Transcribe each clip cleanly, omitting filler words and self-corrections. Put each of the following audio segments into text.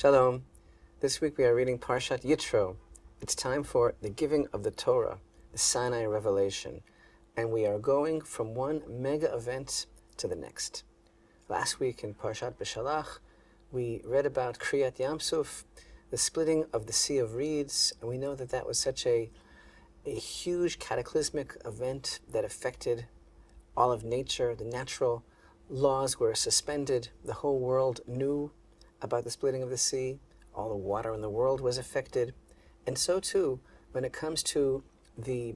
Shalom. This week we are reading Parashat Yitro. It's time for the giving of the Torah, the Sinai revelation, and we are going from one mega event to the next. Last week in Parashat Beshalach, we read about Kriyat Yamsuf, the splitting of the Sea of Reeds, and we know that that was such a huge cataclysmic event that affected all of nature. The natural laws were suspended. The whole world knew about the splitting of the sea. All the water in the world was affected. And so too, when it comes to the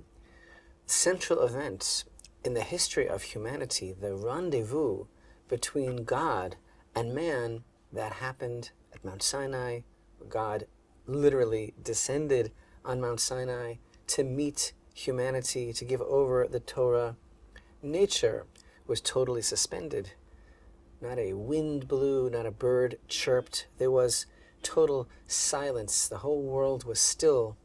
central events in the history of humanity, the rendezvous between God and man, that happened at Mount Sinai. God literally descended on Mount Sinai to meet humanity, to give over the Torah. Nature was totally suspended. Not a wind blew, not a bird chirped. There was total silence. The whole world was still.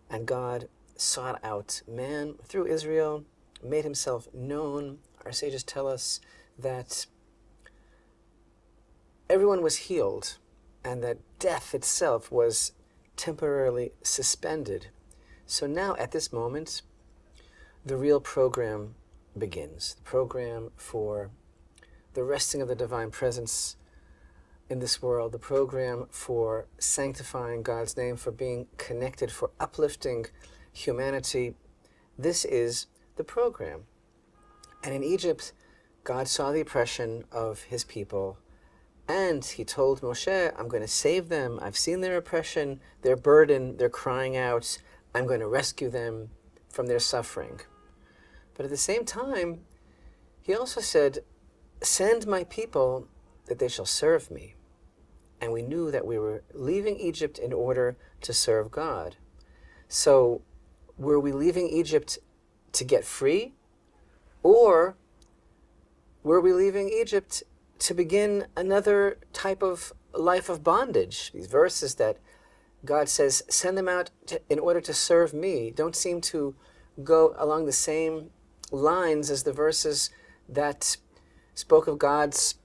And God sought out man through Israel, made himself known. Our sages tell us that everyone was healed and that death itself was temporarily suspended. So now at this moment, the real program begins. The program for the resting of the divine presence in this world, the program for sanctifying God's name, for being connected, for uplifting humanity. This is the program. And in Egypt, God saw the oppression of his people, and he told Moshe, I'm going to save them. I've seen their oppression, their burden, they're crying out. I'm going to rescue them from their suffering. But at the same time, he also said, send my people that they shall serve me. And we knew that we were leaving Egypt in order to serve God. So were we leaving Egypt to get free? Or were we leaving Egypt to begin another type of life of bondage? These verses that God says, send them out in order to serve me, don't seem to go along the same lines as the verses that spoke of God's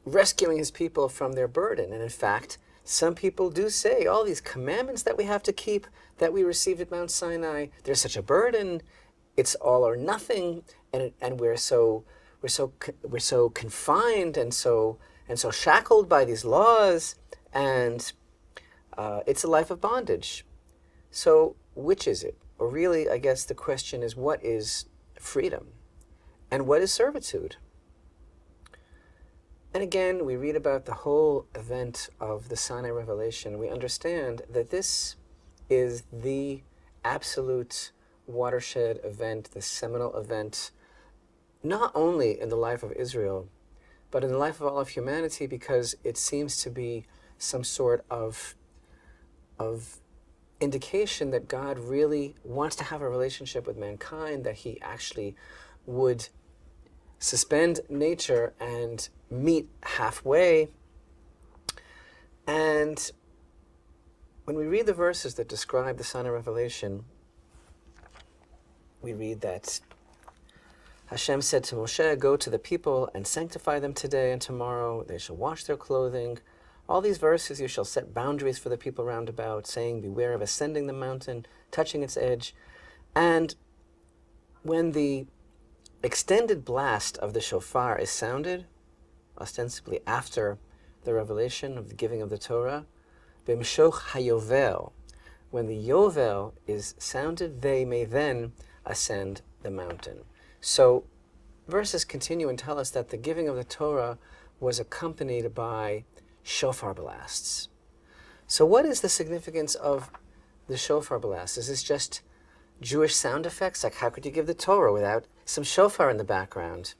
rescuing his people from their burden. And in fact, some people do say all these commandments that we have to keep, that we received at Mount Sinai, they're such a burden, it's all or nothing, and we're so confined and so shackled by these laws, and it's a life of bondage. So which is it? Or really, I guess the question is, what is freedom? And what is servitude? And again, we read about the whole event of the Sinai revelation. We understand that this is the absolute watershed event, the seminal event, not only in the life of Israel, but in the life of all of humanity, because it seems to be some sort of indication that God really wants to have a relationship with mankind, that he actually would suspend nature and meet halfway. And when we read the verses that describe the Sinai revelation, we read that Hashem said to Moshe, go to the people and sanctify them today and tomorrow. They shall wash their clothing. All these verses, you shall set boundaries for the people round about, saying, beware of ascending the mountain, touching its edge. And when the extended blast of the shofar is sounded, ostensibly after the revelation of the giving of the Torah, b'mshoch hayovel, when the yovel is sounded, they may then ascend the mountain. So verses continue and tell us that the giving of the Torah was accompanied by shofar blasts. So what is the significance of the shofar blasts? Is this just Jewish sound effects? Like, how could you give the Torah without some shofar in the background?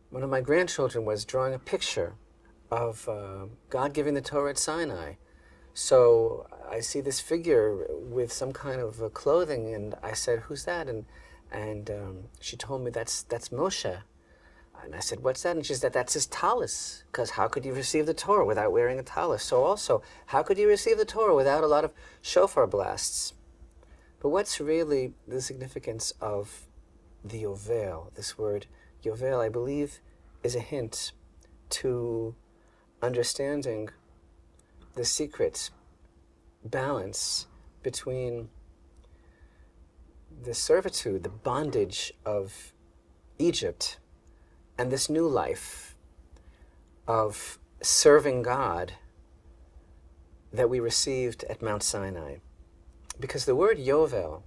One of my grandchildren was drawing a picture of God giving the Torah at Sinai. So I see this figure with some kind of clothing, and I said, who's that? And she told me that's Moshe. And I said, what's that? And she said, that's his tallis, because how could you receive the Torah without wearing a tallis? So also, how could you receive the Torah without a lot of shofar blasts? But what's really the significance of the yovel? This word yovel, I believe, is a hint to understanding the secret balance between the servitude, the bondage of Egypt, and this new life of serving God that we received at Mount Sinai. Because the word Yovel,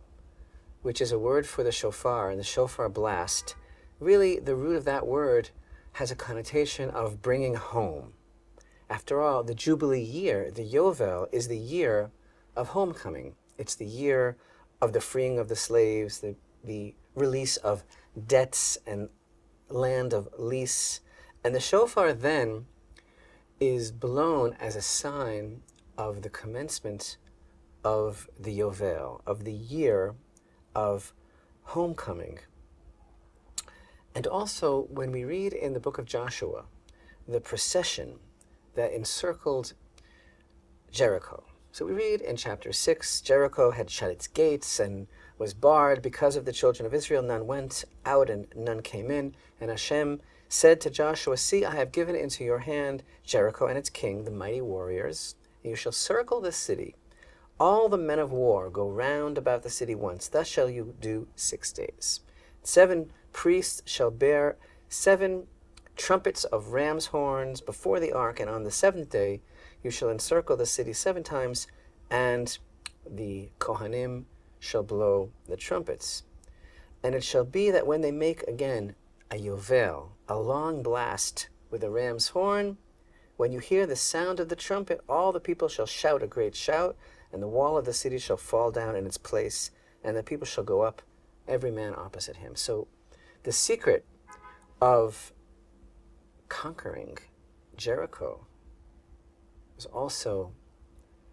which is a word for the shofar and the shofar blast, really the root of that word has a connotation of bringing home. After all, the Jubilee year, the Yovel, is the year of homecoming. It's the year of the freeing of the slaves, the release of debts and land of lease. And the shofar then is blown as a sign of the commencement of the Yovel, of the year of homecoming. And also, when we read in the book of Joshua, the procession that encircled Jericho. So we read in chapter 6, Jericho had shut its gates and was barred because of the children of Israel. None went out and none came in. And Hashem said to Joshua, "See, I have given into your hand Jericho and its king, the mighty warriors. And you shall circle the city. All the men of war go round about the city once. Thus shall you do 6 days. 7 priests shall bear 7 trumpets of ram's horns before the ark, and on the 7th day you shall encircle the city 7 times, and the Kohanim shall blow the trumpets. And it shall be that when they make again a Yovel, a long blast with a ram's horn, when you hear the sound of the trumpet, all the people shall shout a great shout, and the wall of the city shall fall down in its place, and the people shall go up, every man opposite him." So the secret of conquering Jericho was also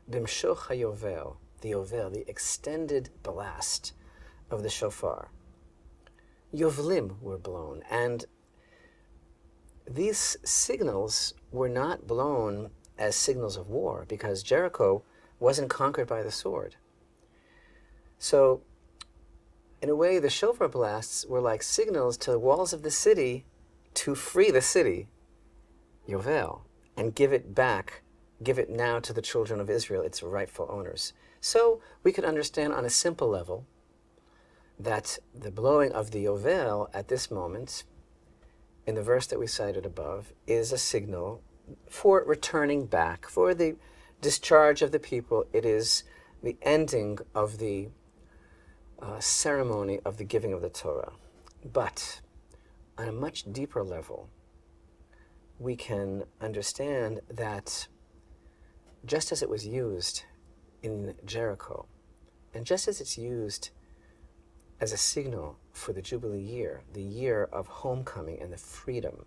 Bimshoch HaYovel, the Yovel, the extended blast of the shofar. Yovlim were blown, and these signals were not blown as signals of war, because Jericho wasn't conquered by the sword. So, in a way, the shofar blasts were like signals to the walls of the city to free the city, Yovel, and give it back, give it now to the children of Israel, its rightful owners. So we could understand on a simple level that the blowing of the Yovel at this moment, in the verse that we cited above, is a signal for returning back, for the discharge of the people. It is the ending of the ceremony of the giving of the Torah. But on a much deeper level, we can understand that just as it was used in Jericho, and just as it's used as a signal for the Jubilee year, the year of homecoming and the freedom,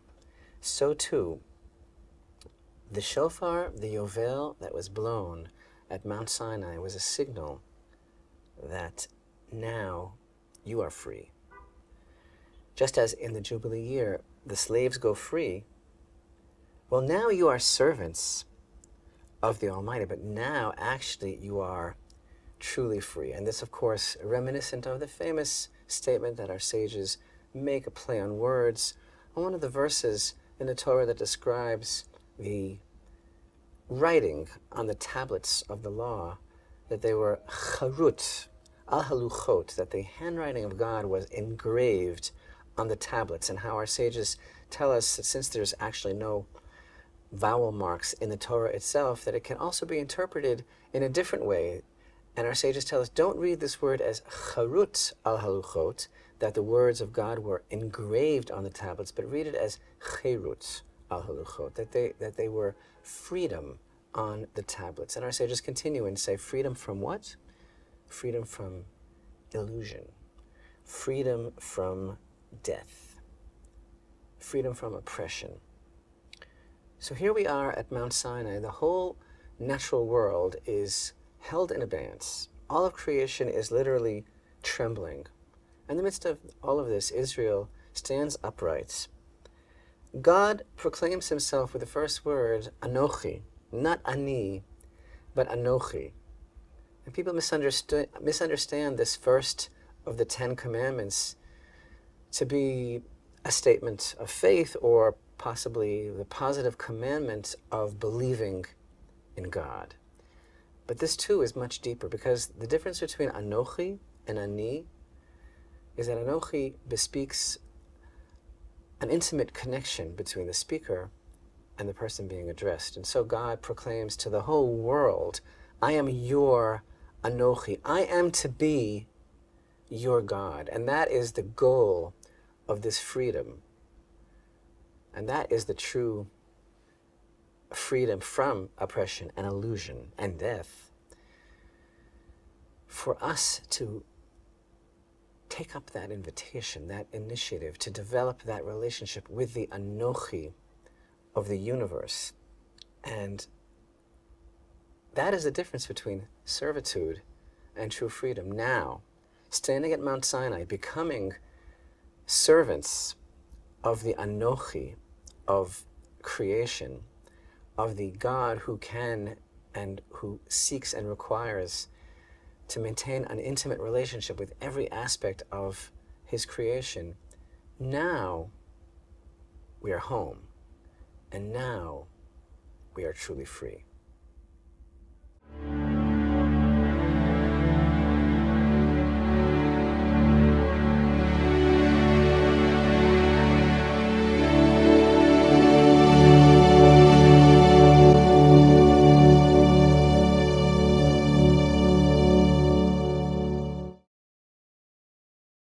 so too, the shofar, the Yovel that was blown at Mount Sinai was a signal that now you are free. Just as in the Jubilee year, the slaves go free, well, now you are servants of the Almighty, but now actually you are truly free. And this, of course, reminiscent of the famous statement that our sages make, a play on words, on one of the verses in the Torah that describes the writing on the tablets of the law, that they were charut, al haluchot, that the handwriting of God was engraved on the tablets, and how our sages tell us that since there's actually no vowel marks in the Torah itself, that it can also be interpreted in a different way. And our sages tell us, don't read this word as charut al haluchot, that the words of God were engraved on the tablets, but read it as cherut al haluchot, that they were freedom on the tablets. And our sages continue and say, freedom from what? Freedom from illusion, freedom from death, freedom from oppression. So here we are at Mount Sinai. The whole natural world is held in abeyance. All of creation is literally trembling. In the midst of all of this, Israel stands upright. God proclaims himself with the first word, Anochi, not Ani, but Anochi. And people misunderstand this first of the 10 commandments to be a statement of faith, or possibly the positive commandment of believing in God. But this too is much deeper, because the difference between Anochi and Ani is that Anochi bespeaks an intimate connection between the speaker and the person being addressed. And so God proclaims to the whole world, I am your Anochi. I am to be your God. And that is the goal of this freedom. And that is the true freedom from oppression and illusion and death. For us to take up that invitation, that initiative, to develop that relationship with the Anochi of the universe. And that is the difference between servitude and true freedom. Now, standing at Mount Sinai, becoming servants of the Anochi of creation, of the God who can and who seeks and requires to maintain an intimate relationship with every aspect of his creation. Now we are home, and now we are truly free.